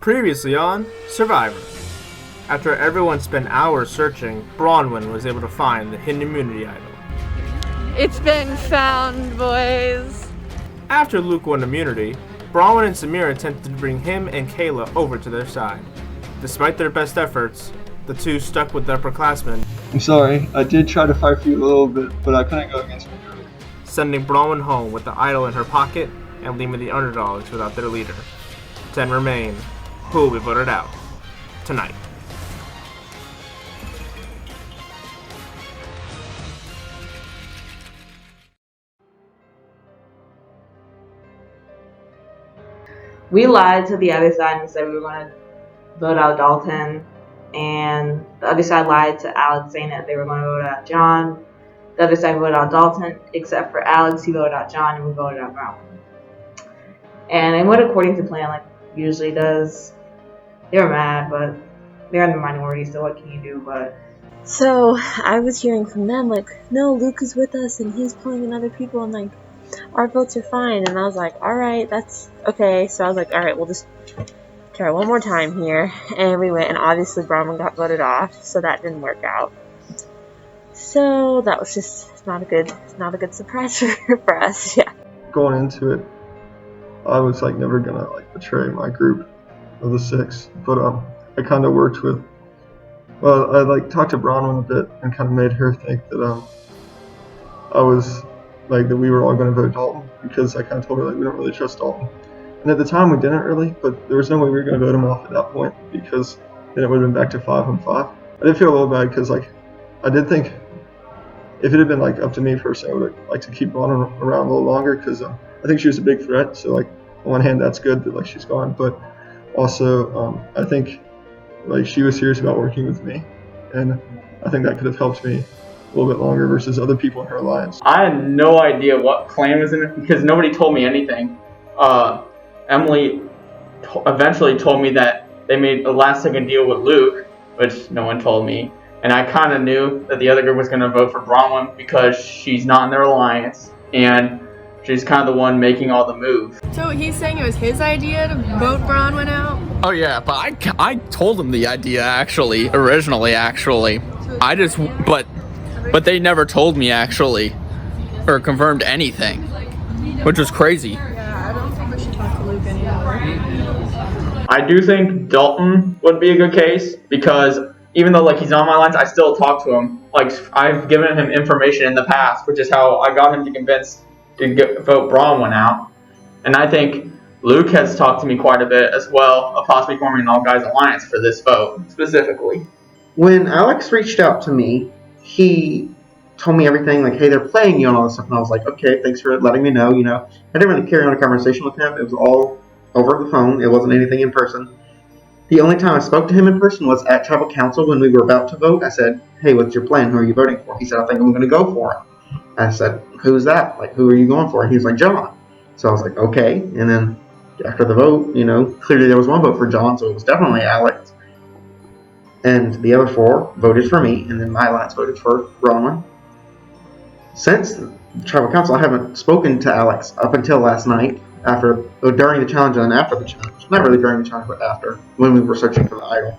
Previously on Survivor. After everyone spent hours searching, Bronwyn was able to find the hidden immunity idol. It's been found, boys. After Luke won immunity, Bronwyn and Samira attempted to bring him and Kayla over to their side. Despite their best efforts, the two stuck with the upperclassmen. I'm sorry, I did try to fight for you a little bit, but I couldn't go against my group. Sending Bronwyn home with the idol in her pocket and leaving the Underdogs without their leader. 10 remain. Who will be voted out tonight? We lied to the other side and said we were going to vote out Dalton, and the other side lied to Alex saying that they were going to vote out John. The other side voted out Dalton, except for Alex. He voted out John, and we voted out Brown. And it went according to plan, like it usually does. They were mad, but they're in the minority, so what can you do? But so I was hearing from them like, no, Luke is with us and he's pulling in other people, and like, our votes are fine. And I was like, all right, that's okay. So I was like, all right, we'll just try one more time here. And we went, and obviously Bronwyn got voted off, so that didn't work out. So that was just not a good surprise for us. Yeah. Going into it, I was like never gonna like betray my group of the 6, but I kind of worked with. Well, I like talked to Bronwyn a bit and kind of made her think that I was like that we were all going to vote Dalton, because I kind of told her like we don't really trust Dalton. And at the time we didn't really, but there was no way we were going to vote him off at that point, because then it would have been back to 5-on-5. I did feel a little bad because like I did think if it had been like up to me personally, I would have liked to keep Bronwyn around a little longer, because I think she was a big threat. So like on one hand that's good that like she's gone, but also I think like she was serious about working with me, and I think that could have helped me a little bit longer versus other people in her alliance. I had no idea what clan was in it because nobody told me anything. Emily eventually told me that they made a last-second deal with Luke, which no one told me. And I kind of knew that the other group was going to vote for Bronwyn because she's not in their alliance, and she's kind of the one making all the moves. So he's saying it was his idea to vote Bronwyn out? Oh yeah, but I told him the idea originally. I just, but they never told me actually, or confirmed anything, which was crazy. Yeah, I don't think we should talk to Luke anymore. I do think Dalton would be a good case, because even though like he's on my lines, I still talk to him. Like I've given him information in the past, which is how I got him to convince to vote Bronwyn out. And I think Luke has talked to me quite a bit as well of possibly forming an all-guys alliance for this vote specifically. When Alex reached out to me, he told me everything, like, hey, they're playing you and all this stuff. And I was like, okay, thanks for letting me know, I didn't really carry on a conversation with him. It was all over the phone. It wasn't anything in person. The only time I spoke to him in person was at tribal council when we were about to vote. I said, hey, what's your plan? Who are you voting for? He said, I think I'm going to go for him. I said, who's that? Like, who are you going for? And he was like, John. So I was like, okay. And then after the vote, clearly there was one vote for John, so it was definitely Alex. And the other 4 voted for me, and then my alliance voted for Bronwyn. Since the tribal council, I haven't spoken to Alex up until last night, during the challenge and after the challenge. Not really during the challenge, but after, when we were searching for the idol.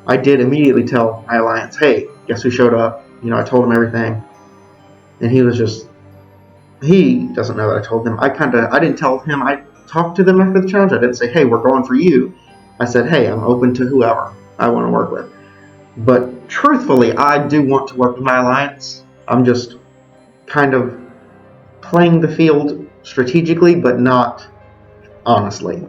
I did immediately tell my alliance, hey, guess who showed up? I told him everything. And he doesn't know that I told him. I didn't tell him. I talked to them after the challenge. I didn't say, hey, we're going for you. I said, hey, I'm open to whoever I want to work with. But truthfully, I do want to work with my alliance. I'm just kind of playing the field strategically, but not honestly,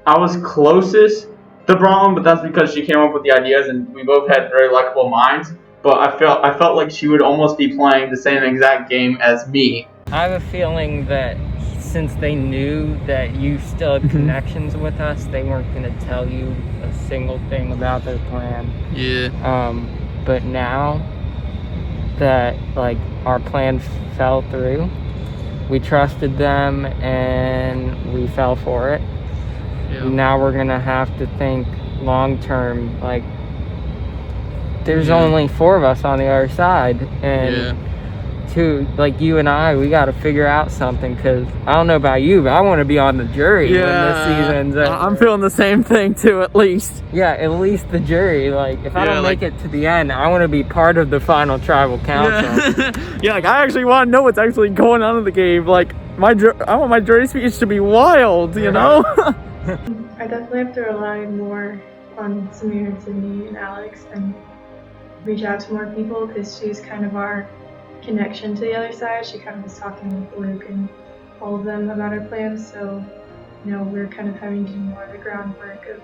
I was closest to Bronwyn, but that's because she came up with the ideas and we both had very likable minds. But I felt like she would almost be playing the same exact game as me. I have a feeling that since they knew that you still had connections with us, they weren't going to tell you a single thing about their plan. Yeah. But now that like our plan fell through, we trusted them and we fell for it. Yeah. Now we're going to have to think long term. Like, there's only 4 of us on the other side, and too, like you and we got to figure out something, because I don't know about you, but I want to be on the jury when this season's over. I'm feeling the same thing too, at least. Yeah, at least the jury. Like, if I don't make it to the end, I want to be part of the final tribal council. Yeah, like, I actually want to know what's actually going on in the game. Like, I want my jury speech to be wild, you know? I definitely have to rely more on Samir and Sydney and Alex and reach out to more people, because she's kind of our connection to the other side. She kind of was talking with Luke and all of them about our plans, so we're kind of having to do more of the groundwork of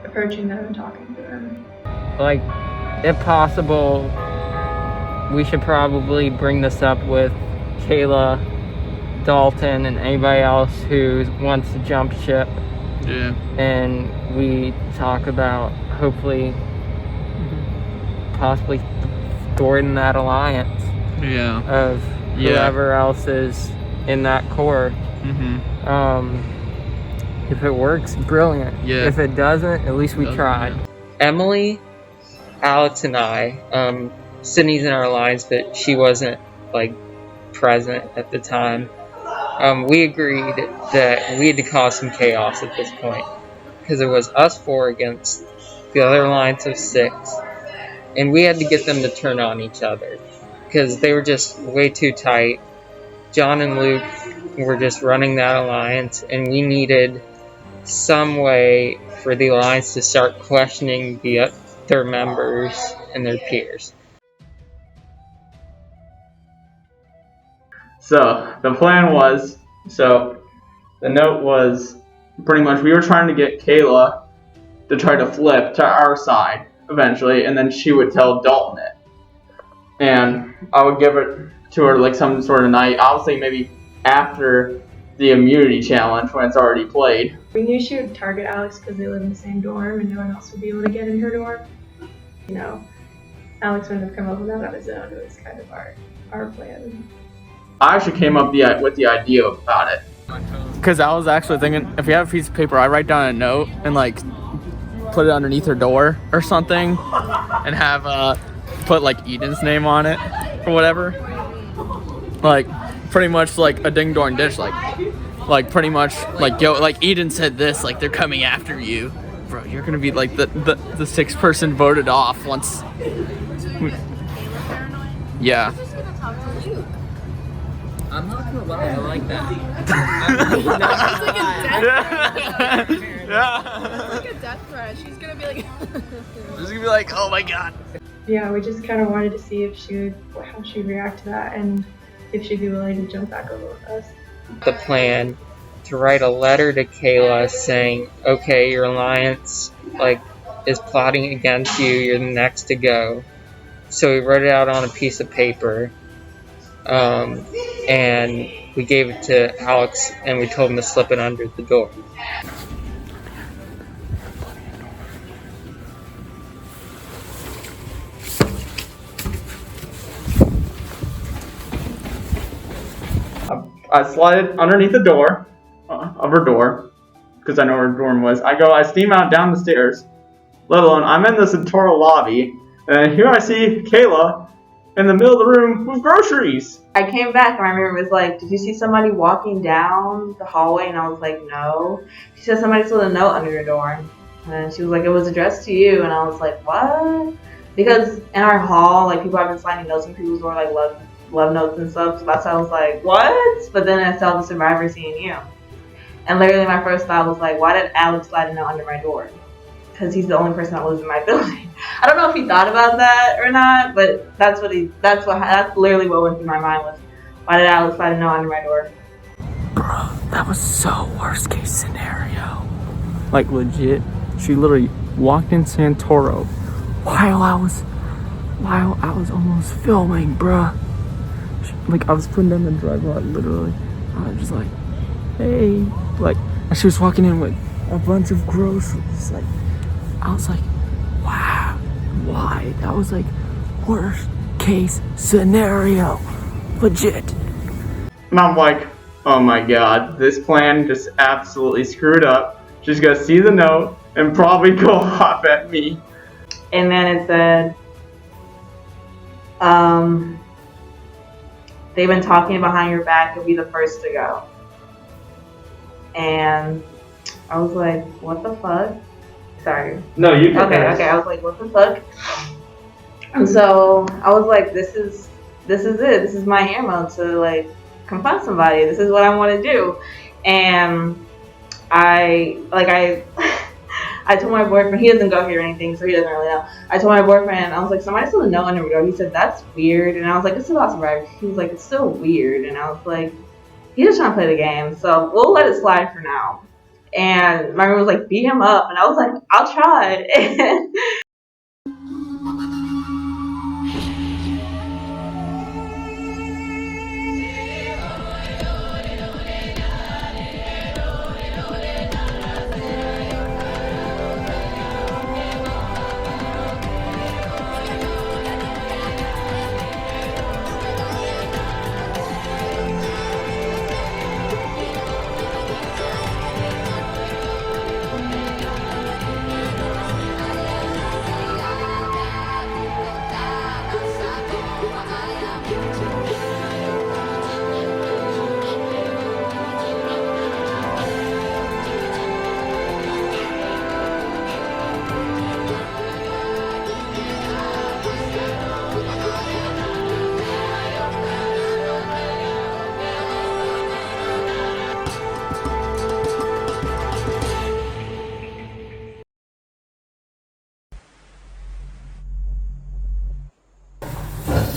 approaching them and talking to them. Like, if possible, we should probably bring this up with Kayla, Dalton, and anybody else who wants to jump ship. Yeah. And we talk about hopefully possibly thwarting that alliance of whoever else is in that core. If it works, brilliant. If it doesn't, at least we tried. Emily, Alex, and I, Sydney's in our alliance, but she wasn't like present at the time. We agreed that we had to cause some chaos at this point, because it was us 4 against the other alliance of 6, and we had to get them to turn on each other, because they were just way too tight. John and Luke were just running that alliance, and we needed some way for the alliance to start questioning their members and their peers. So the plan was, the note was pretty much we were trying to get Kayla to try to flip to our side eventually, and then she would tell Dalton it. And I would give it to her like some sort of night, obviously maybe after the immunity challenge when it's already played. We knew she would target Alex because they live in the same dorm and no one else would be able to get in her dorm. Alex wouldn't have come up with that on his own. It was kind of our plan. I actually came up with the idea about it. Because I was actually thinking, if you have a piece of paper, I write down a note and like put it underneath her door or something, and have put like Eden's name on it or whatever. Like pretty much like a ding dong dish, like pretty much like, yo, like Eden said this, like they're coming after you, bro. You're gonna be like the 6th person voted off once. Yeah. I'm not gonna lie, I like that. It's like a death threat. She's gonna be like... She's gonna be like, oh my god. Yeah, we just kind of wanted to see how she'd react to that, and if she'd be willing to jump back over with us. The plan to write a letter to Kayla saying, okay, your alliance is plotting against you, you're the next to go. So we wrote it out on a piece of paper. And we gave it to Alex, and we told him to slip it under the door. I slide it underneath the door of her door, because I know where her dorm was. I steam out down the stairs, let alone I'm in the Centauro lobby, and here I see Kayla in the middle of the room with groceries. I came back and my roommate was like, did you see somebody walking down the hallway? And I was like, no. She said somebody slid a note under your door. And she was like, it was addressed to you. And I was like, what? Because in our hall, people have been sliding notes in people's door, love notes and stuff. So that's why I was like, what? But then I saw the survivor CNU. And literally my first thought was like, why did Alex slide a note under my door? Because he's the only person that lives in my building. I don't know if he thought about that or not, but that's literally what went through my mind was, why did Alex slide a note under my door? Bro, that was so worst case scenario. Like legit, she literally walked in Santoro while I was almost filming, bruh. I was putting down the driveway, literally. I was just like, hey, and she was walking in with a bunch of groceries. I was like, wow, why? That was worst case scenario, legit. And I'm like, oh my god, this plan just absolutely screwed up. She's gonna see the note and probably go off at me. And then it said, they've been talking behind your back. You'll be the first to go. And I was like, what the fuck? Sorry. No, you can. Okay. I was like, what the fuck? And so I was like, this is it. This is my ammo to like confront somebody. This is what I want to do. And I told my boyfriend, he doesn't go here or anything, so he doesn't really know. I told my boyfriend, I was like, somebody doesn't know Underdog. He said, that's weird. And I was like, it's about survivor. He was like, it's still weird. And I was like, he's just trying to play the game, so we'll let it slide for now. And my room was like, beat him up. And I was like, I'll try.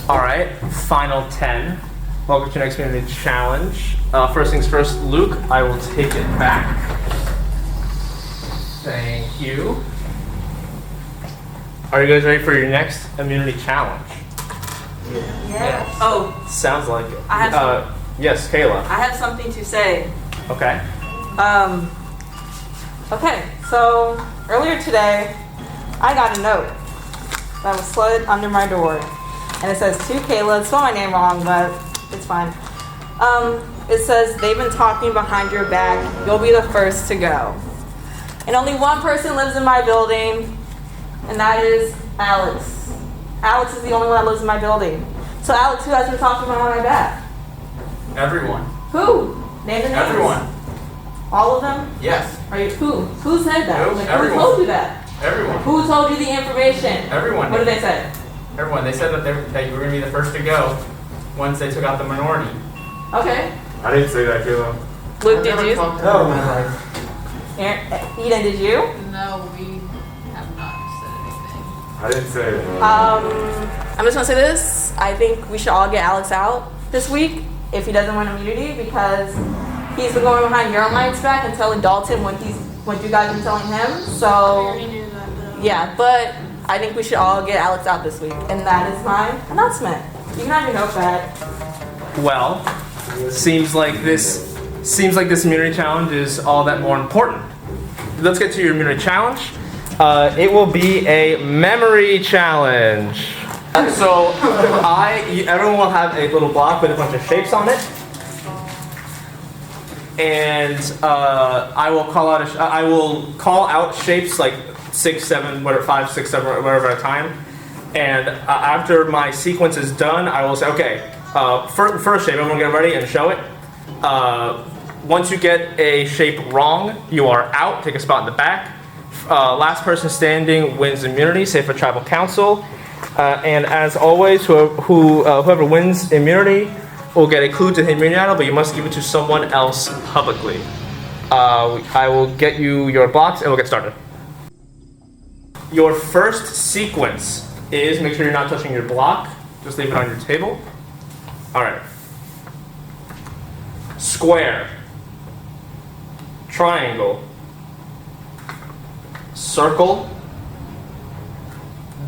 Alright, final 10. Welcome to your next community challenge. First things first, Luke, I will take it back. Thank you. Are you guys ready for your next immunity challenge? Yeah. Oh, Sounds like it. I have yes, Kayla. I have something to say. Okay. Okay, so earlier today, I got a note that was slid under my door. And it says, to Kayla, it's spelled my name wrong, but it's fine. It says, they've been talking behind your back. You'll be the first to go. And only one person lives in my building, and that is Alex. Alex is the only one that lives in my building. So Alex, who has been talking behind my back? Everyone. Who? Name the names. Everyone. All of them? Yes. Are you who? Who said that? Who? Like, Everyone. who told you that? Everyone. Who told you the information? Everyone. What did they say? Everyone. They said that you were going to be the first to go once they took out the minority. Okay. I didn't say that, Kayla. Luke, did you? No, man. Eden, did you? No, we have not said anything. I didn't say it. I'm just gonna say this. I think we should all get Alex out this week if he doesn't win immunity because he's been going behind your mic's back and telling Dalton what you guys have been telling him. So already knew that though. yeah, but I think we should all get Alex out this week, and that is my announcement. You can have your notepad. Well, seems like this immunity challenge is all that more important. Let's get to your immunity challenge. It will be a memory challenge. So everyone will have a little block with a bunch of shapes on it, and I will call out shapes like 6, 7, whatever, 5, 6, 7, whatever at a time. And after my sequence is done, I will say, okay, first shape, everyone get ready and show it. Once you get a shape wrong, you are out. Take a spot in the back. Last person standing wins immunity, save for tribal council. And as always, whoever wins immunity will get a clue to the immunity idol, but you must give it to someone else publicly. I will get you your blocks and we'll get started. Your first sequence is, make sure you're not touching your block. Just leave it on your table. All right. Square. Triangle. Circle.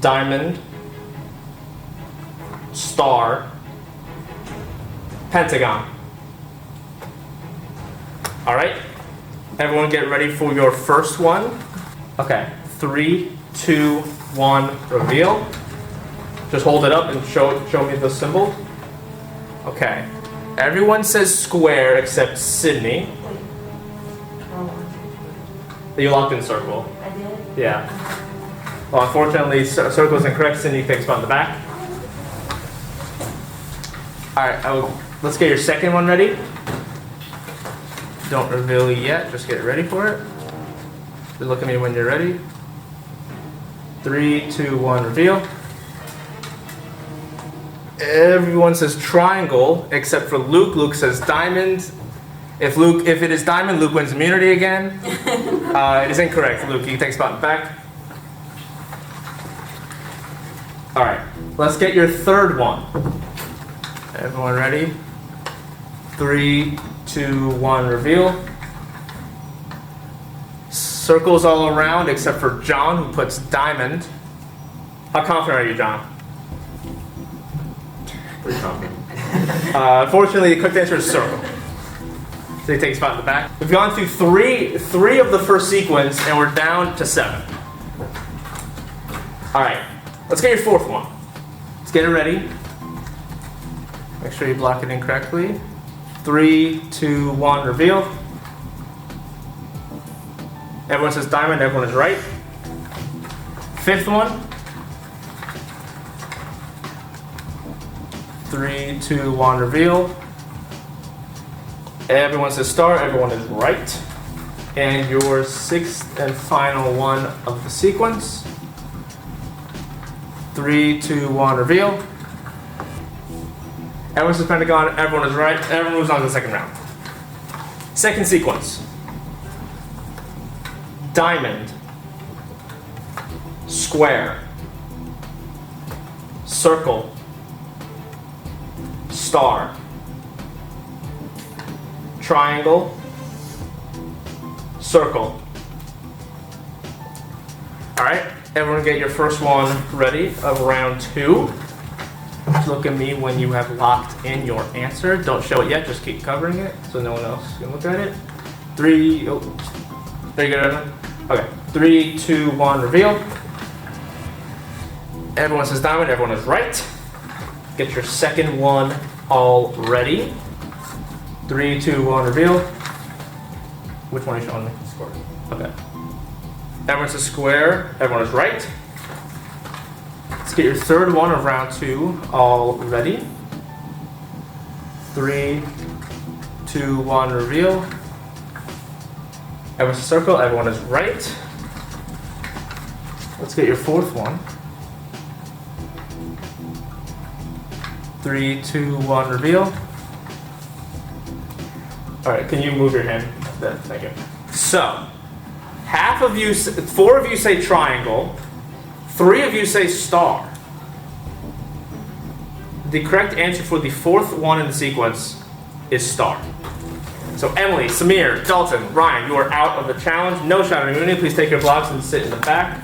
Diamond. Star. Pentagon. All right. Everyone get ready for your first one. Okay. 3, 2, 1, reveal. Just hold it up and show me the symbol. Okay. Everyone says square except Sydney. You locked in circle. I did. Yeah. Well, unfortunately, circle is incorrect. Sydney takes spot in the back. Alright, let's get your second one ready. Don't reveal yet, just get ready for it. Just look at me when you're ready. 3, 2, 1, reveal. Everyone says triangle except for Luke. Luke says diamond. If it is diamond, Luke wins immunity again. It is incorrect, Luke. You can take a spot in the back. Alright, let's get your third one. Everyone ready? 3, 2, 1, reveal. Circles all around except for John, who puts diamond. How confident are you, John? Pretty confident. Unfortunately, the correct answer is circle. So you take a spot in the back. We've gone through three of the first sequence, and we're down to 7. Alright, let's get your fourth one. Let's get it ready. Make sure you block it in correctly. 3, 2, 1, reveal. Everyone says diamond, everyone is right. Fifth one. 3, 2, 1, reveal. Everyone says star, everyone is right. And your sixth and final one of the sequence. 3, 2, 1, reveal. Everyone says pentagon, everyone is right. Everyone moves on to the second round. Second sequence. Diamond. Square. Circle. Star. Triangle. Circle. Alright, everyone get your first one ready of round 2. Look at me when you have locked in your answer. Don't show it yet, just keep covering it so no one else can look at it. 3, oh, there you go, everyone. Okay, 3, 2, 1, reveal. Everyone says diamond, everyone is right. Get your second one all ready. 3, 2, 1, reveal. Which one are you showing me? Square. Okay. Everyone says square, everyone is right. Let's get your third one of round 2 all ready. 3, 2, 1, reveal. Everyone's a circle, everyone is right. Let's get your fourth one. 3, 2, 1, reveal. Alright, can you move your hand? Thank you. So, 4 of you say triangle, 3 of you say star. The correct answer for the fourth one in the sequence is star. So Emily, Samir, Dalton, Ryan, you are out of the challenge. No shot at immunity. Please take your blocks and sit in the back.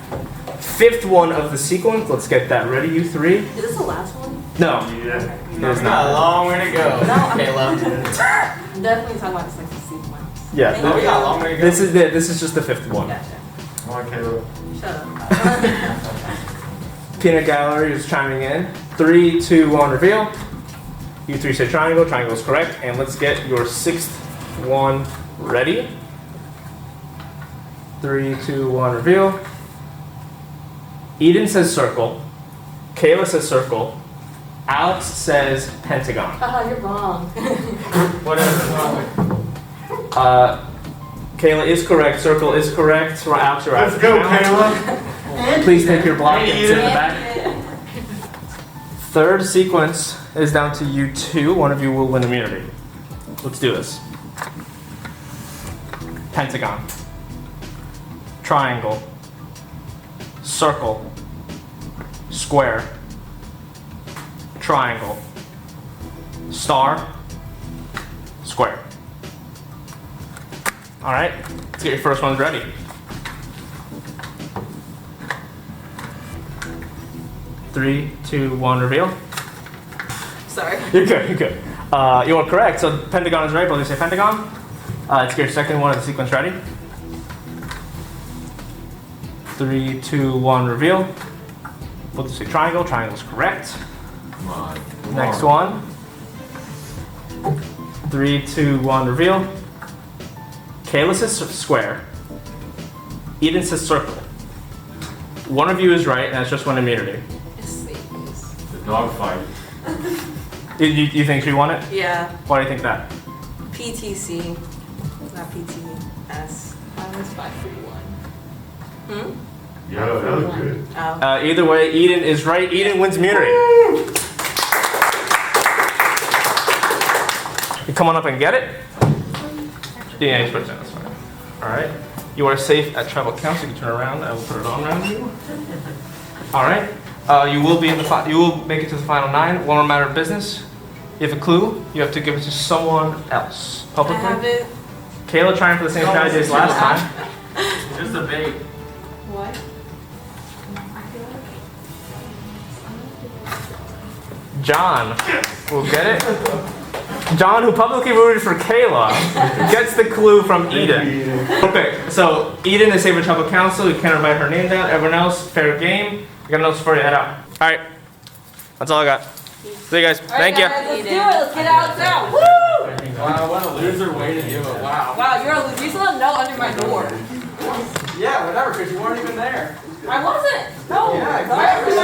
Fifth one of the sequence. Let's get that ready, you 3. Is this the last one? No. Okay. It is not. A long way to go. No, I'm Kayla. definitely talking about this like the sequence. Yeah. Thank we you. got a long way to go. This is just the 5th one. Gotcha. Okay. Shut up. Peanut Gallery is chiming in. 3, 2, 1, reveal. You 3 say triangle. Triangle is correct. And let's get your 6th one ready. 3, 2, 1, reveal. Eden says circle. Kayla says circle. Alex says pentagon. Haha, you're wrong. Whatever. Kayla is correct. Circle is correct. Alex, you're out. Let's go, Kayla. Please take your block and sit in the back. Third sequence is down to you 2. One of you will win immunity. Let's do this. Pentagon. Triangle. Circle. Square. Triangle. Star. Square. Alright, let's get your first ones ready. Three, 2, 1, reveal. Sorry. You're good, you're good. You are correct, so pentagon is right, but let's say pentagon. Let's get your second one of the sequence ready. 3, 2, 1, reveal. We'll just say triangle, triangle is correct. Come on. Next one. 3, 2, 1, reveal. Kayla says square. Eden says circle. One of you is right, and that's just one immunity. The dog fight. You think she won it? Yeah. Why do you think that? PTC, not PTS. I was 5-3-1. Yeah, that was good. Oh. Either way, Eden is right. Eden wins immunity. You come on up and get it. Yeah, that's fine. All right. You are safe at tribal council. You can turn around. I will put it on around you. All right. You will be in the. You will make it to the final 9. One more matter of business. You have a clue. You have to give it to someone else I publicly. have it. Kayla trying for the same strategy as last time. Just a bait. What? John will get it. John, who publicly rooted for Kayla, gets the clue from Eden. Okay, so Eden is safe at tribal council. You can't write her name down. Everyone else, fair game. I got notes for you. Head out. All right, that's all I got. See you guys. Thank you. Let's do it. Let's get out now. Woo! Wow, what a loser way to do it. Wow. Wow, you're a loser. You still have no under my door. Yeah, whatever, because you weren't even there. I wasn't. No. Yeah, exactly. You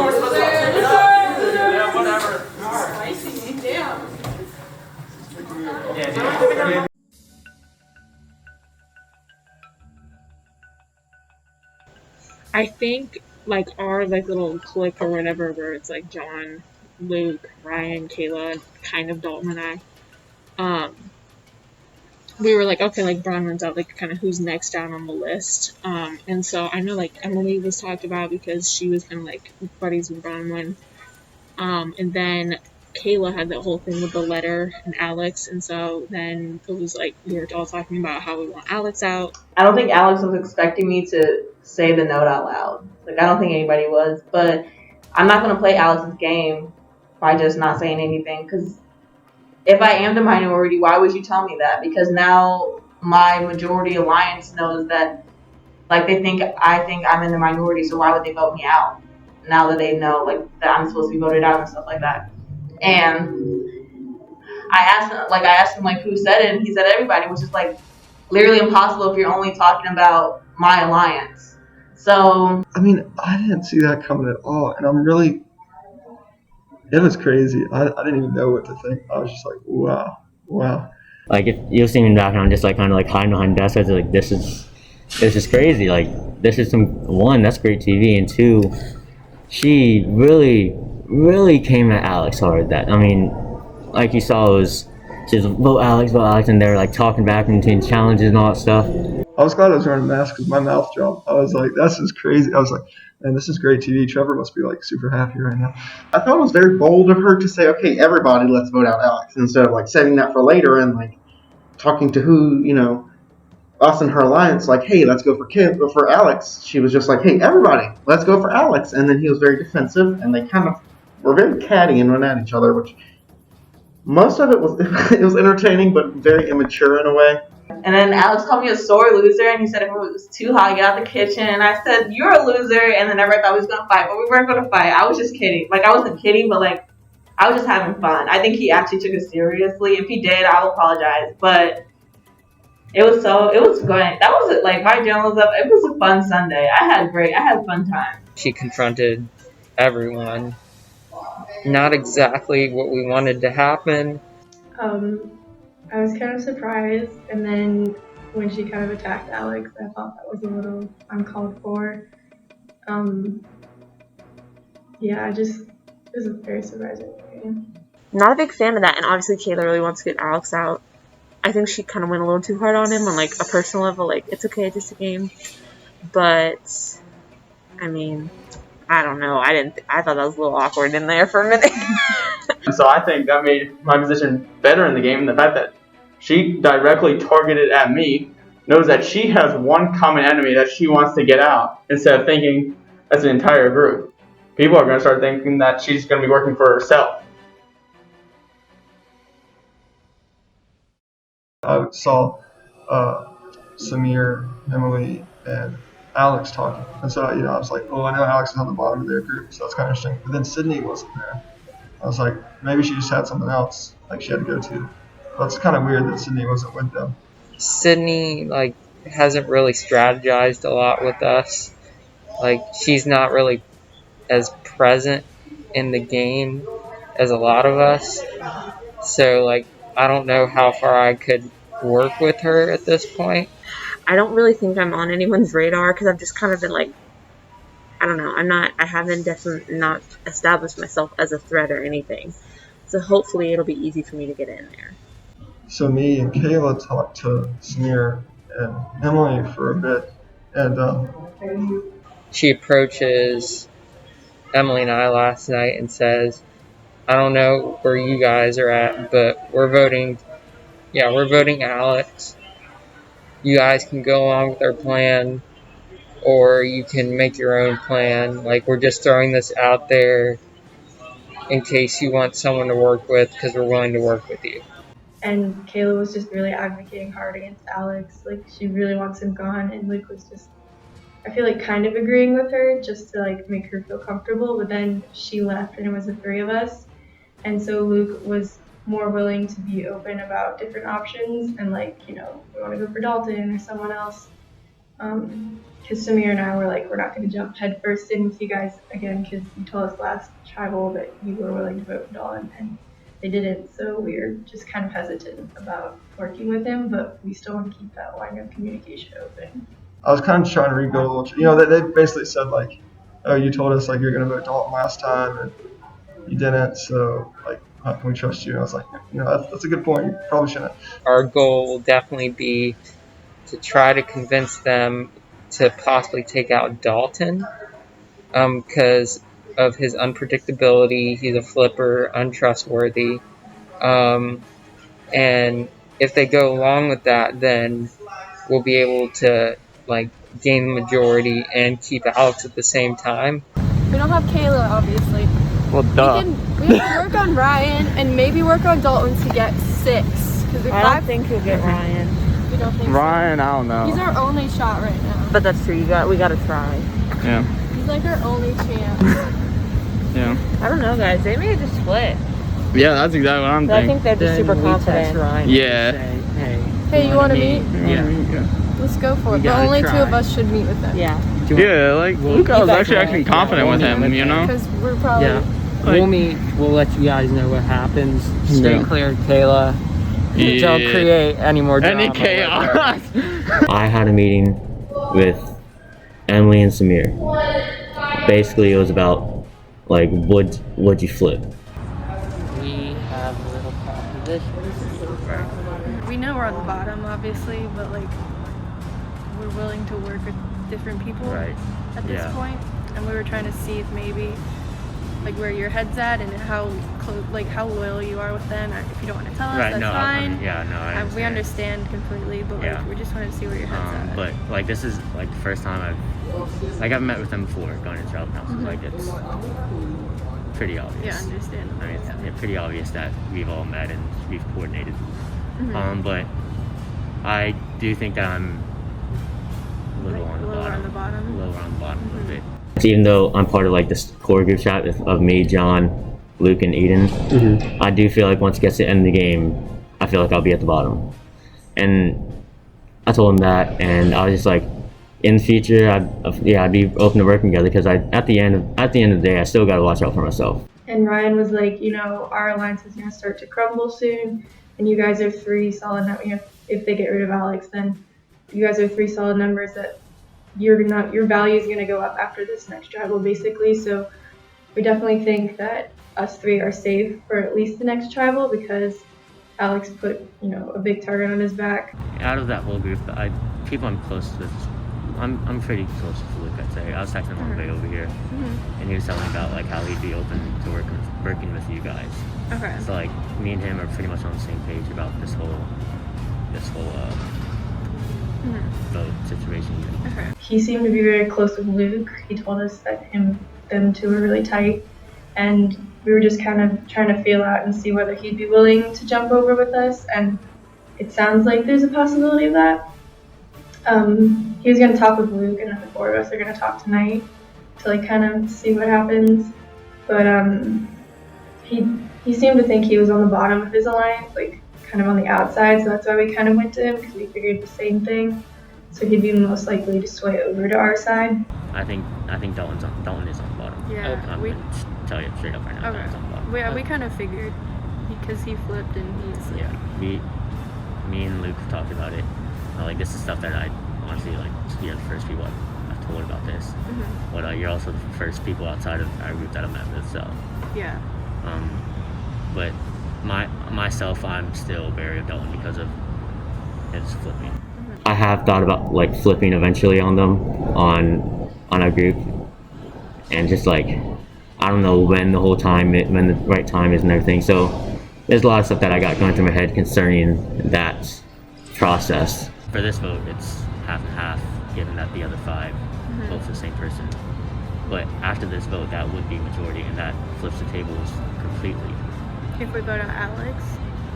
were supposed to Yeah, whatever. Spicy. Damn. Yeah, I think like our like little clique or whatever, where it's like John, Luke, Ryan, Kayla, and kind of Dalton and I. We were like, okay, like Bronwyn's out, like kind of who's next down on the list. And so I know like Emily was talked about because she was kind of like buddies with Bronwyn. And then Kayla had that whole thing with the letter and Alex, and so then it was like we were all talking about how we want Alex out. I don't think Alex was expecting me to say the note out loud. Like, I don't think anybody was. But I'm not going to play Alex's game by just not saying anything. Because if I am the minority, why would you tell me that? Because now my majority alliance knows that, like, I think I'm in the minority, so why would they vote me out? Now that they know, like, that I'm supposed to be voted out and stuff like that. And I asked him, like, who said it? And he said everybody, which is, like, literally impossible if you're only talking about my alliance. So I mean, I didn't see that coming at all, and it was crazy. I didn't even know what to think. I was just like, wow. Like, if you'll see me in the background, just like kind of like hiding behind desks, like this is crazy. Like, this is one, that's great TV, and 2, she really came at Alex hard. That, I mean, like you saw, she was vote Alex, and they're like talking back between challenges and all that stuff. I was glad I was wearing a mask because my mouth dropped. I was like, this is crazy. I was like, man, this is great TV. Trevor must be like super happy right now. I thought it was very bold of her to say, okay, everybody, let's vote out Alex, instead of like saving that for later and like talking to who, us and her alliance, like, hey, let's go for Alex. She was just like, hey, everybody, let's go for Alex. And then he was very defensive, and they kind of were very catty and went at each other, which most of it was entertaining, but very immature in a way. And then Alex called me a sore loser, and he said if it was too hot, get out the kitchen. And I said, you're a loser. And then everybody thought we was going to fight, but we weren't going to fight. I was just kidding. Like, I wasn't kidding, but, like, I was just having fun. I think he actually took it seriously. If he did, I'll apologize. But it was great. That was, like, my journalism. It was a fun Sunday. I had a fun time. She confronted everyone. Not exactly what we wanted to happen. I was kind of surprised, and then when she kind of attacked Alex, I thought that was a little uncalled for. It was very surprising to me. Not a big fan of that, and obviously Kayla really wants to get Alex out. I think she kind of went a little too hard on him on like a personal level, like it's okay, it's just a game. But I mean, I don't know. I thought that was a little awkward in there for a minute. And so I think that made my position better in the game. The fact that she directly targeted at me, knows that she has one common enemy that she wants to get out, instead of thinking as an entire group. People are going to start thinking that she's going to be working for herself. I saw Samir, Emily, and Alex talking, and so I was like, oh, I know Alex is on the bottom of their group, so that's kind of interesting. But then Sydney wasn't there. I was like, maybe she just had something else like she had to go to. But it's kind of weird that Sydney wasn't with them. Sydney, like, hasn't really strategized a lot with us. Like, she's not really as present in the game as a lot of us. So, like, I don't know how far I could work with her at this point. I don't really think I'm on anyone's radar because I've just kind of been like, I don't know. I haven't definitely not established myself as a threat or anything. So hopefully it'll be easy for me to get in there. So me and Kayla talked to Samir and Emily for a bit, and She approaches Emily and I last night and says, I don't know where you guys are at, but we're voting Alex. You guys can go along with our plan, or you can make your own plan. Like, we're just throwing this out there in case you want someone to work with, because we're willing to work with you. And Kayla was just really advocating hard against Alex. Like, she really wants him gone, and Luke was just, I feel like, kind of agreeing with her just to like make her feel comfortable. But then she left, and it was the three of us, and so Luke was more willing to be open about different options and like, you know, we want to go for Dalton or someone else. Because Samir and I were like, we're not going to jump headfirst in with you guys again, because you told us last tribal that you were willing to vote for Dalton, and they didn't. So we were just kind of hesitant about working with him, but we still want to keep that line of communication open. I was kind of trying to rebuild. You know, they basically said like, "Oh, you told us like you're gonna vote Dalton last time, and you didn't. So like, how can we trust you?" And I was like, you know, that's a good point. You probably shouldn't. Our goal will definitely be to try to convince them to possibly take out Dalton, because of his unpredictability. He's a flipper, untrustworthy, and if they go along with that, then we'll be able to like gain the majority and keep Alex at the same time. We don't have Kayla, obviously. Well, duh. We have to work on Ryan and maybe work on Dalton to get 6. I don't think you'll get Ryan. We don't think Ryan, I don't know. so. He's our only shot right now. But that's true. We gotta try. Yeah. He's like our only chance. Yeah. I don't know, guys. They may just split. Yeah, that's exactly what I'm But I thinking. think they're just super confident. Ryan Yeah. Hey, you want to meet? Yeah. Let's go for it. We But gotta only try. 2 of us should meet with them. Yeah. Yeah, like Luke, I was actually acting confident with him, you know? Because we're probably. Yeah. We'll meet. We'll let you guys know what happens. Stay Yeah. clear, Kayla. Don't create any more drama. Any chaos. I had a meeting with Emily and Samir. Basically, it was about like, would you flip? We have a little proposition. We know we're on the bottom, obviously, but like we're willing to work with different people Right. at this Yeah. point, and we were trying to see if maybe like where your head's at and how close, like how loyal you are with them. If you don't want to tell us, Right. that's No. fine. We I understand completely, but like Yeah. we just wanted to see where your head's at. But like, this is like the first time I've met with them before going to Charlotte House. Like, it's pretty obvious. Yeah, understandable. I mean, Yeah. it's pretty obvious that we've all met and we've coordinated. Mhm. But I do think that I'm a little Like, on the lower bottom. on the bottom? Lower on the bottom a little bit. Even though I'm part of like this core group chat of me, John, Luke, and Eden, I do feel like once it gets to the end of the game, I feel like I'll be at the bottom. And I told him that, and I was just like, in the future, I'd be open to working together, because at the end of the day, I still gotta watch out for myself. And Ryan was like, you know, our alliance is going to start to crumble soon, and you guys are 3 solid numbers. You know, if they get rid of Alex, then you guys are 3 solid numbers that your value is going to go up after this next tribal, basically. So we definitely think that us 3 are safe for at least the next tribal, because Alex put, you know, a big target on his back. Out of that whole group, people I'm close with, I'm pretty close with Luke, I'd say. I was texting him on the way over here, and he was telling me about like how he'd be open to working with you guys. Okay. So like, me and him are pretty much on the same page about this whole vote situation. Okay. He seemed to be very close with Luke. He told us that them two were really tight, and we were just kind of trying to feel out and see whether he'd be willing to jump over with us, and it sounds like there's a possibility of that. He was going to talk with Luke, and then the 4 of us are going to talk tonight to like kind of see what happens. But he seemed to think he was on the bottom of his alliance, like kind of on the outside, so that's why we kind of went to him, because we figured the same thing. so he'd be most likely to sway over to our side. I think Dalton is on the bottom. Yeah, I'm gonna tell you straight up right now. Okay. Dalton's on the bottom. We kind of figured because he flipped and he's like, Yeah, me and Luke talked about it. Like, this is stuff that I honestly, like, you're the first people I've told about this. mm-hmm. But you're also the first people outside of our group that I met with. So yeah. But myself, I'm still wary of Dalton because of his flipping. I have thought about like flipping eventually on them on our group, and just like I don't know when the right time is and everything. So there's a lot of stuff that I got going through my head concerning that process. For this vote, it's half and half, given that the other 5 vote for the same person. But after this vote, that would be majority, and that flips the tables completely. If we vote out Alex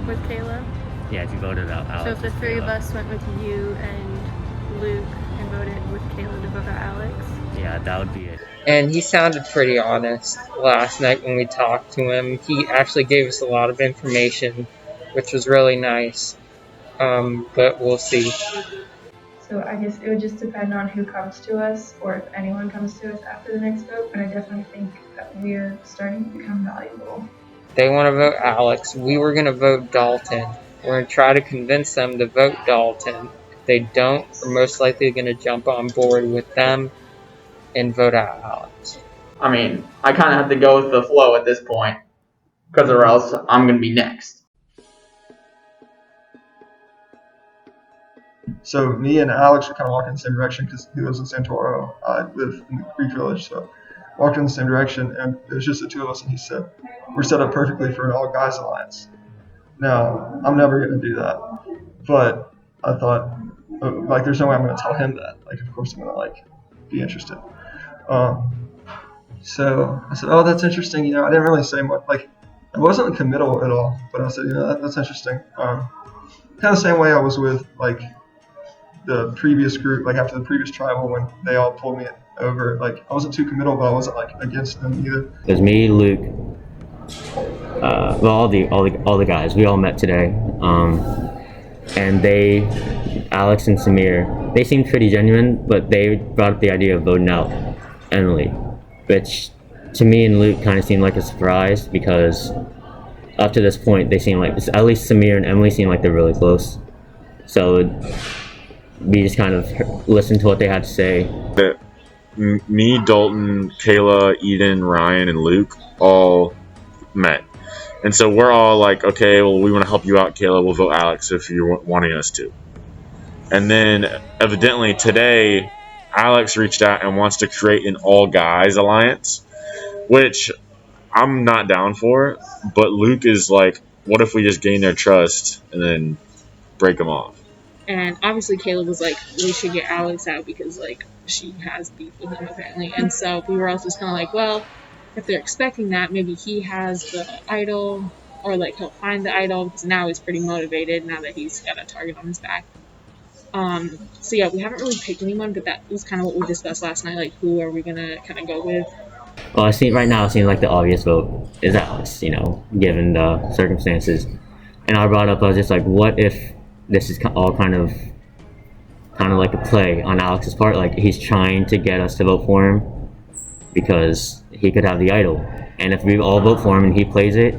with Kayla. Yeah, if you voted out Alex. So if the 3 of us went with you and Luke and voted with Kayla to vote out Alex. Yeah, that would be it. And he sounded pretty honest last night when we talked to him. He actually gave us a lot of information, which was really nice. But we'll see. So I guess it would just depend on who comes to us, or if anyone comes to us after the next vote, but I definitely think that we're starting to become valuable. They want to vote Alex. We were going to vote Dalton. We're going to try to convince them to vote Dalton. If they don't, we're most likely going to jump on board with them and vote out Alex. I mean, I kind of have to go with the flow at this point, because or else I'm going to be next. So me and Alex were kind of walking in the same direction because he lives in Santoro. I live in the Greek village, so walked in the same direction, and it was just the 2 of us, and he said, we're set up perfectly for an all-guys alliance. Now, I'm never going to do that, but I thought, like, there's no way I'm going to tell him that. Like, of course I'm going to, like, be interested. So I said, oh, that's interesting. You know, I didn't really say much. Like, I wasn't committal at all, but I said, you know, that's interesting. Kind of the same way I was with, like, the previous group, like after the previous tribal when they all pulled me over. Like, I wasn't too committal, but I wasn't like against them either. There's me, Luke, well, all the guys. We all met today, and Alex and Samir, they seemed pretty genuine, but they brought up the idea of voting out Emily, which to me and Luke kind of seemed like a surprise because up to this point they seem like, at least Samir and Emily seem like they're really close. So we just kind of listened to what they had to say. Me, Dalton, Kayla, Eden, Ryan, and Luke all met. And so we're all like, okay, well, we want to help you out, Kayla. We'll vote Alex if you're wanting us to. And then evidently today, Alex reached out and wants to create an all-guys alliance, which I'm not down for. But Luke is like, what if we just gain their trust and then break them off? And obviously Caleb was like, we should get Alex out because, like, she has beef with him apparently. And so we were also just kind of like, well, if they're expecting that, maybe he has the idol, or, like, he'll find the idol because now he's pretty motivated now that he's got a target on his back. So yeah, we haven't really picked anyone, but that was kind of what we discussed last night, like, who are we going to kind of go with? Well, right now it seems like the obvious vote is Alex, you know, given the circumstances. And I brought up, I was just like, what if this is all kind of like a play on Alex's part? Like, he's trying to get us to vote for him because he could have the idol. And if we all vote for him and he plays it,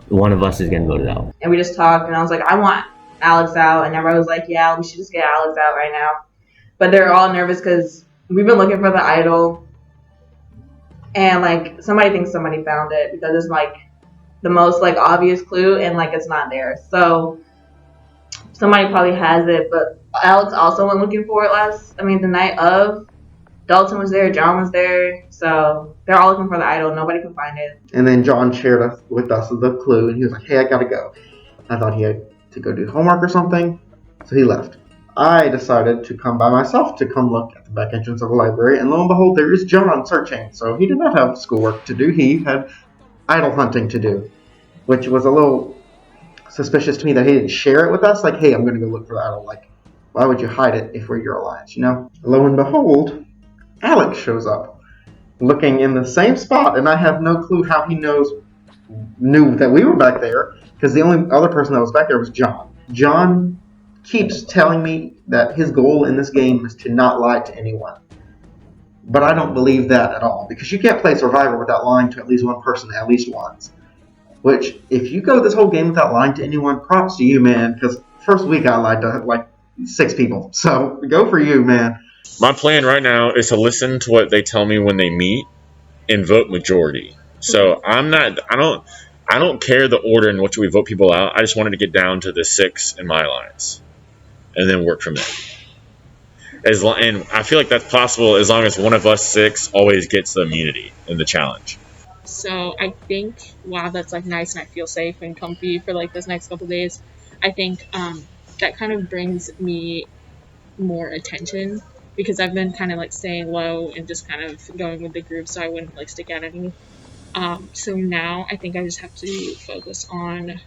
one of us is getting voted out. And we just talked, and I was like, I want Alex out. And everybody was like, yeah, we should just get Alex out right now. But they're all nervous because we've been looking for the idol. And, like, somebody thinks somebody found it because it's, like, the most, like, obvious clue, and, like, it's not there. So somebody probably has it, but Alex also went looking for it the night of. Dalton was there, John was there, so they're all looking for the idol. Nobody can find it. And then John shared with us the clue, and he was like, hey, I gotta go. I thought he had to go do homework or something, so he left. I decided to come by myself to come look at the back entrance of the library, and lo and behold, there is John searching. So he did not have schoolwork to do, he had idol hunting to do, which was a little suspicious to me that he didn't share it with us. Like, hey, I'm going to go look for the idol. Like, why would you hide it if we're your alliance, you know? Lo and behold, Alex shows up, looking in the same spot, and I have no clue how he knew that we were back there, because the only other person that was back there was John. John keeps telling me that his goal in this game is to not lie to anyone. But I don't believe that at all, because you can't play Survivor without lying to at least one person at least once. Which, if you go this whole game without lying to anyone, props to you, man, because first week I lied to like 6 people. So go for you, man. My plan right now is to listen to what they tell me when they meet and vote majority. So I don't care the order in which we vote people out. I just wanted to get down to the 6 in my alliance and then work from there. And I feel like that's possible as long as one of us 6 always gets the immunity in the challenge. So I think, wow, that's like nice, and I feel safe and comfy for like this next couple days. I think that kind of brings me more attention, because I've been kind of like staying low and just kind of going with the group, so I wouldn't like stick out any. So now I think I just have to focus on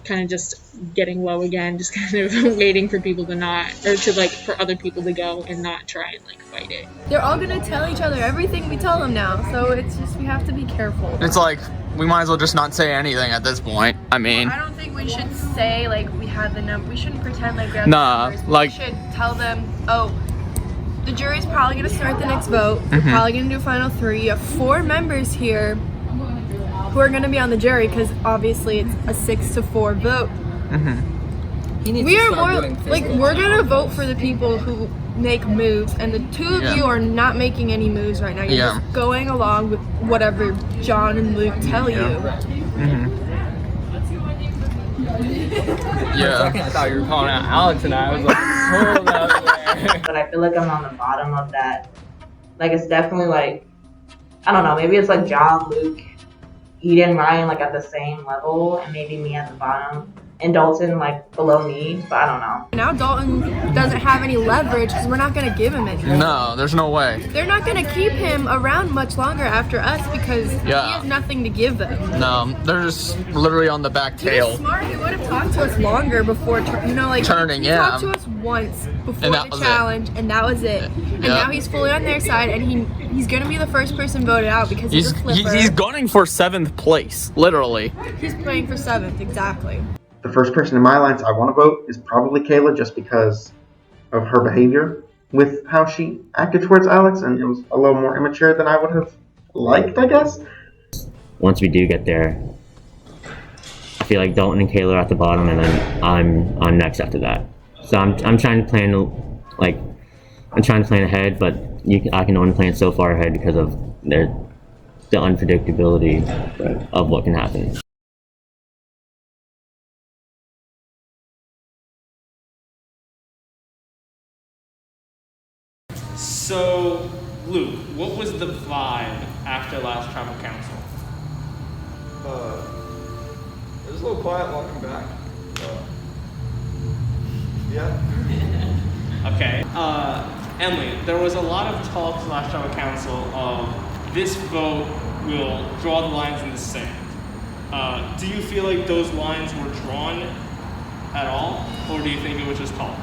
kind of just getting low again, just kind of waiting for people to not, or to like for other people to go and not try and like fight it. They're all gonna tell each other everything we tell them now, so it's just, we have to be careful. It's like, we might as well just not say anything at this point. I mean, I don't think we should say like we have the number. We shouldn't pretend like we have nah, the numbers. like, We should tell them, oh, the jury's probably gonna start the next vote. We're probably gonna do a final 3. You have 4 members here who are gonna be on the jury, because obviously it's a 6-4 vote. We are more like, we're gonna vote for the people who make moves, and the 2 of you are not making any moves right now. You're just going along with whatever John and Luke tell you. Yeah. I thought you were calling out Alex, and I was like, hold up. But I feel like I'm on the bottom of that. Like, it's definitely like, I don't know, maybe it's like John, Luke, Eden, Ryan, like at the same level, and maybe me at the bottom, and Dalton like below me, but I don't know. Now Dalton doesn't have any leverage, because we're not going to give him any. no, there's no way. They're not going to keep him around much longer after us, because he has nothing to give them. No, they're just literally on the back He was tail. smart. He would have talked to us longer before, like Turning, he yeah. talked to us once before And that the was challenge, and that was it. And now he's fully on their side, and he's gonna be the first person voted out, because he's a flipper. He's gunning for 7th place, literally. He's playing for 7th, exactly. The first person in my alliance I want to vote is probably Kayla, just because of her behavior with how she acted towards Alex, and it was a little more immature than I would have liked, I guess. Once we do get there, I feel like Dalton and Kayla are at the bottom, and then I'm next after that. So I'm trying to plan ahead, but I can only plan so far ahead because of the unpredictability of what can happen. So, Luke, what was the vibe after last tribal council? It was a little quiet walking back. Yeah. Okay. Emily, there was a lot of talk last tribal council of this vote will draw the lines in the sand. Do you feel like those lines were drawn at all, or do you think it was just talk?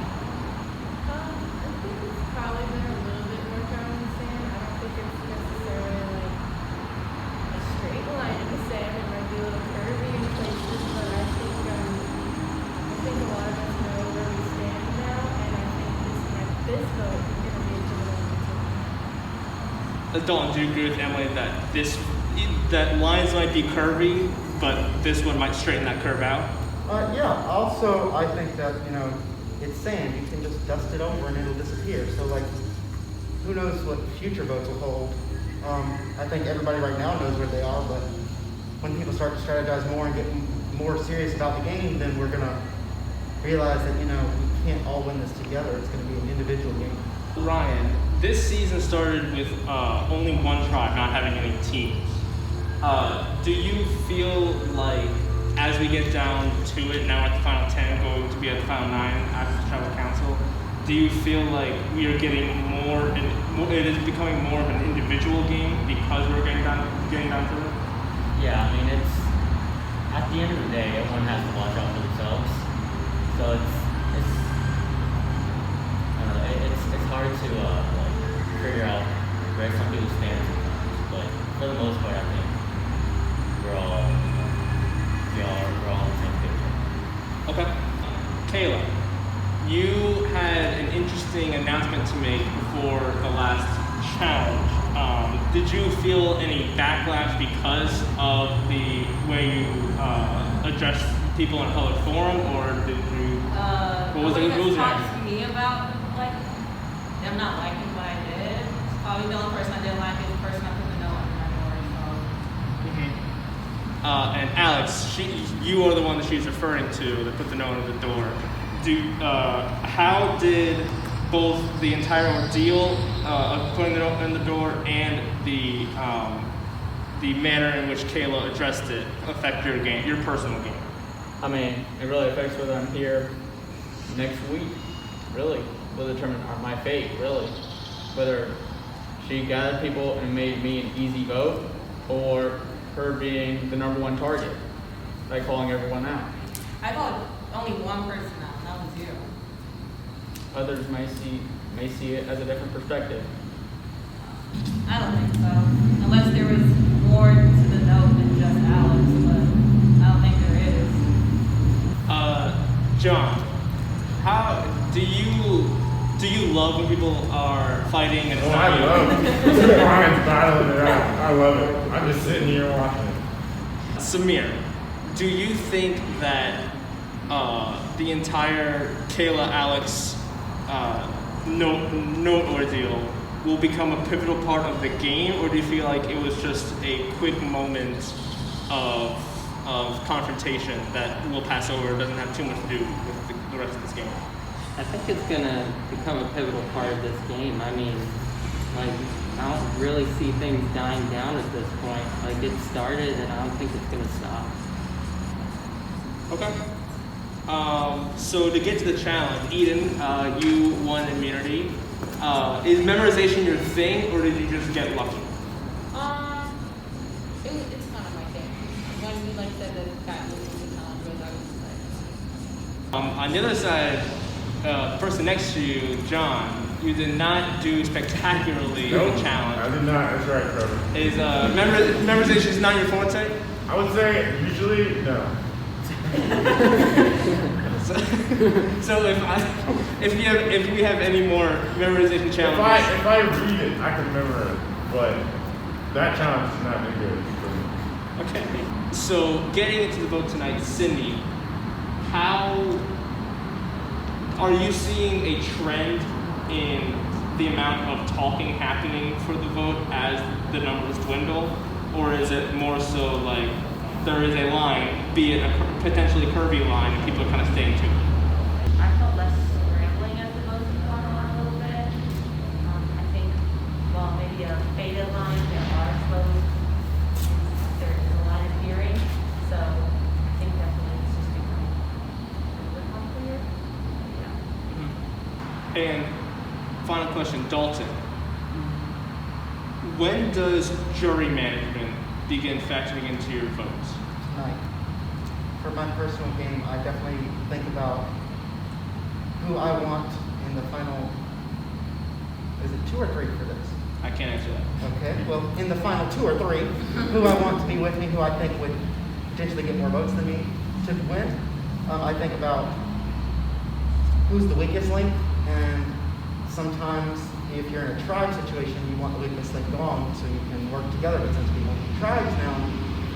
Dalton, do you agree with Emily that lines might be curvy, but this one might straighten that curve out? Yeah. Also, I think that it's sand. You can just dust it over and it'll disappear. So who knows what future votes will hold? I think everybody right now knows where they are, but when people start to strategize more and get more serious about the game, then we're gonna realize that we can't all win this together. It's gonna be an individual game. Ryan, this season started with only one tribe not having any teams. Do you feel like as we get down to it, now at the final 10, going to be at the final 9 after the tribal council, do you feel like we are getting more, it is becoming more of an individual game because we're getting down to it? Yeah, I mean, it's at the end of the day, everyone has to watch out for themselves. So it's hard to figure out where some people stand sometimes. But for the most part, I think we're all on the same page. Okay. Kayla, you had an interesting announcement to make before the last challenge. Did you feel any backlash because of the way you addressed people in a public forum, or did you? What was your talked to me about like them not liking what I did. Probably the only person I didn't like is the person I put the note under my door. And Alex, you are the one that she's referring to that put the note on the door. How did both the entire ordeal of putting the note on the door and the manner in which Kayla addressed it affect your game, your personal game? I mean, it really affects whether I'm here next week. Really, will determine my fate. Really, whether she gathered people and made me an easy vote, or her being the #1 target by calling everyone out. I called only one person out, and that was you. Others may see it as a different perspective. I don't think so. Unless there was more to the note than just Alex, but I don't think there is. John, how do you love when people are fighting and? Oh, I love it. Ryan's battling it out. I love it. I'm just sitting here watching it. Samir, do you think that the entire Kayla Alex note ordeal will become a pivotal part of the game, or do you feel like it was just a quick moment of confrontation that will pass over, doesn't have too much to do with the rest of this game? I think it's gonna become a pivotal part of this game. I mean, like, I don't really see things dying down at this point. Like, it started, and I don't think it's gonna stop. Okay. So to get to the challenge, Eden, you won immunity. Is memorization your thing, or did you just get lucky? It's kind of my thing. When you said that it got moved to the challenge, I was just like. On the other side, the person next to you, John, you did not do spectacularly in the challenge. I did not. That's right, Trevor. Is memorization is not your forte? I would say usually no. So if we have any more memorization challenges, if I read it, I can remember it. But that challenge is not very good for me. Okay. So getting into the vote tonight, Sydney, how are you seeing a trend in the amount of talking happening for the vote as the numbers dwindle, or is it more so like there is a line, be it a potentially curvy line, and people are kind of staying to it? I felt less scrambling as the votes have gone on a little bit. I think, well, maybe a faded line, there are slows, there's a lot of hearing, so I think definitely it's just becoming a little bit more clear. Yeah. And final question, Dalton. When does jury management begin factoring into your votes? Tonight. For my personal game, I definitely think about who I want in the final. Is it 2 or 3 for this? I can't answer that. Okay, well, in the final 2 or 3, who I want to be with me, who I think would potentially get more votes than me to win. I think about who's the weakest link, and sometimes if you're in a tribe situation, you want the weakest link gone so you can work together. But since we want tribes now,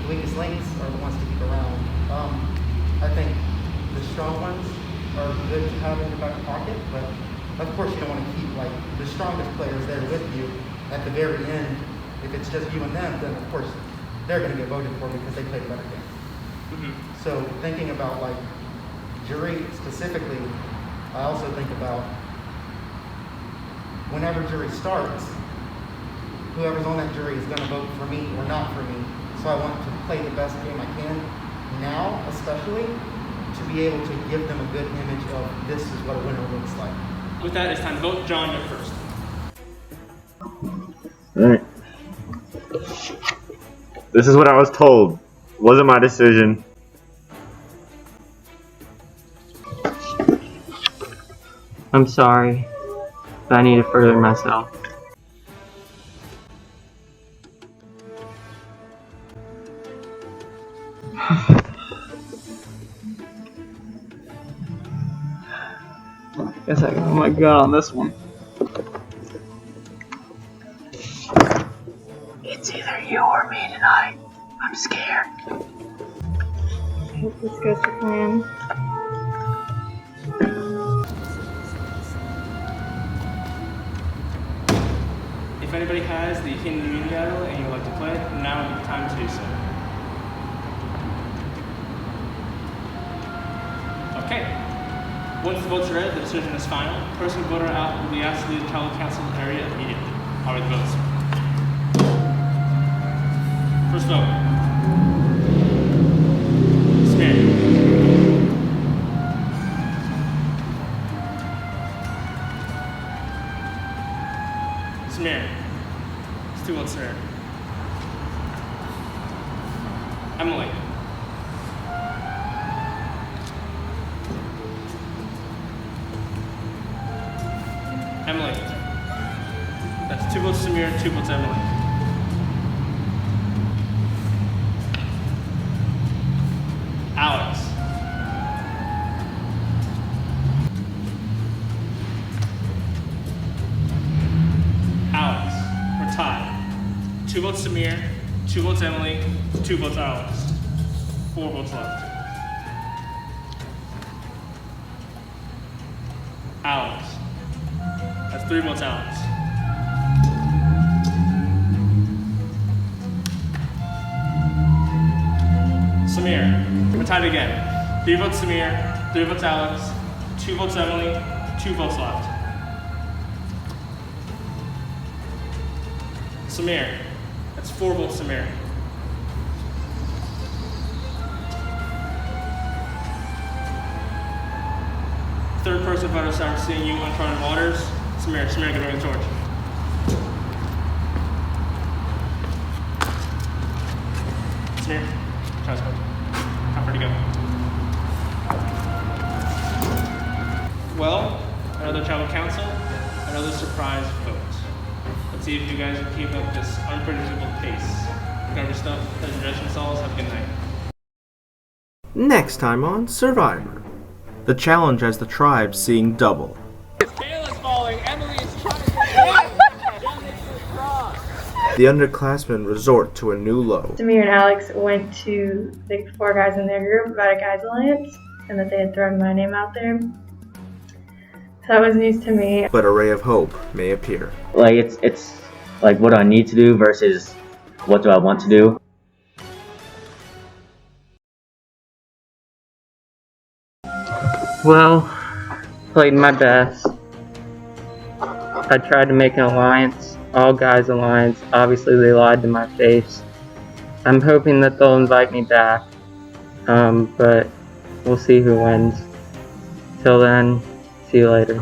the weakest links are the ones to keep around. I think the strong ones are good to have in your back pocket, but of course you don't want to keep the strongest players there with you at the very end. If it's just you and them, then of course they're going to get voted for because they played a better game. Mm-hmm. So thinking about jury specifically, I also think about whenever jury starts, whoever's on that jury is going to vote for me or not for me. So I want to play the best game I can now, especially, to be able to give them a good image of this is what a winner looks like. With that, it's time to vote. John, you're first. Alright. This is what I was told. Wasn't my decision. I'm sorry, but I need to further myself. Guess I got my gut on this one. It's either you or me tonight. I'm scared. I hope this goes to plan. If anybody has the CNU battle and you would like to play, now would be the time to do so. Okay. Once the votes are read, the decision is final. The person voted out will be asked to leave the tribal council area immediately. How are the votes? First vote. Samir. Samir. It's 2 votes, Samir. Emily. Emily. That's 2 votes Samir, 2 votes Emily. Alex. Alex. We're tied. 2 votes Samir, 2 votes Emily, 2 votes Alex. 4 votes left. Alex. That's 3 votes Alex. Samir. We're tied again. 3 votes Samir, 3 votes Alex, 2 votes Emily, 2 votes left. Samir. That's 4 votes Samir. Third person voter starts CNU Uncharted Waters. Samir, give me the torch. Samir, try to go. Time for to go. Well, another tribal council, another surprise vote. Let's see if you guys can keep up this unpredictable pace. Garbage stuff, presentation stalls, have a good night. Next time on Survivor. The challenge has the tribe seeing double. Kayla's falling. Emily is trying to The underclassmen resort to a new low. Samir and Alex went to the 4 guys in their group about a guys alliance and that they had thrown my name out there. That was news to me. But a ray of hope may appear. Like it's like what do I need to do versus what do I want to do. Well, played my best. I tried to make an alliance, all guys alliance. Obviously they lied to my face. I'm hoping that they'll invite me back, but we'll see who wins. Till then, see you later.